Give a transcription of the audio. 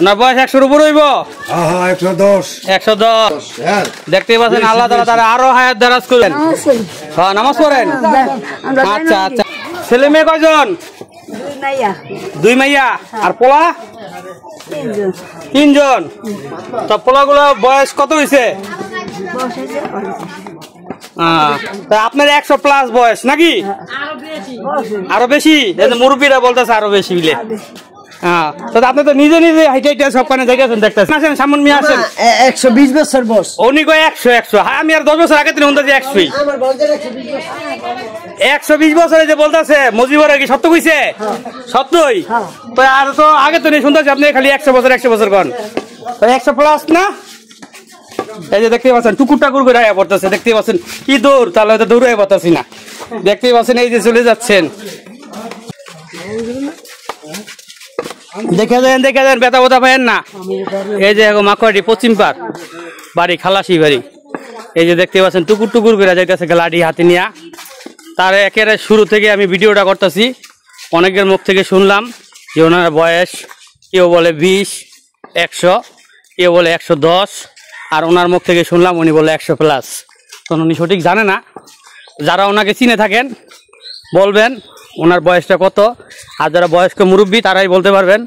না বয়স 100-র উপর হইব। 110 দেখতেই পাচ্ছেন আল্লাহ তাআলা তারা আরো হায়াত দারাজ করেন। হ্যাঁ নামাজ পড়েন। আচ্ছা আচ্ছা ছেলে মেয়ে কয়জন? দুই মাইয়া আর পোলা 3জন। তো পোলাগুলো বয়স কত হয়েছে? তা আপনার 100+ বয়স নাকি? আরো বেশি মুরব্বীরা বলতেছে আরো বেশি বিলে। হ্যাঁ তো আপনি তো নিজে নিজে হাইটে হাইটে সবখানে দেখেছেন দেখতেছেন। আসেন সামন মিয়া আসেন। 120 বছর বয়স। উনি কয় 100 হ্যাঁ আমি আর 10 বছর আগে থেকে শুনতেছি 100ই। 120 বছরে যে বলতেছে মজিবর কি সত্য কইছে? সত্যই তো। আর তো আগে তো নেই শুনতেছি আপনি খালি 100 বছর কন। তো 100+ না? এই যে দেখতে পাচ্ছেন টুকুর টাকুর করে আয়া পড়তেছে। দেখতে পাচ্ছেন কি দৌড়, তাহলে হয়তো দৌড়ে পারতাছি না। দেখতেই পাচ্ছেন এই যে চলে যাচ্ছেন। দেখে দেন বেতা বোতা পায়েন না। এই যে মাকুয়াটি পশ্চিম পার বাড়ি, খালাসি বাড়ি। এই যে দেখতে পাচ্ছেন টুকুর টুকুর করে যাইতেছে লাঠি হাতে নিয়া। তার একেবারে শুরু থেকে আমি ভিডিওটা করতেছি। অনেকের মুখ থেকে শুনলাম যে ওনার বয়স কেউ বলে 20, 100, কেউ বলে 110, আর ওনার মুখ থেকে শুনলাম উনি বলে 100+। তখন উনি সঠিক জানে না। যারা ওনাকে চিনে থাকেন বলবেন ওনার বয়সটা কত, আর যারা বয়স্ক মুরব্বী তারাই বলতে পারবেন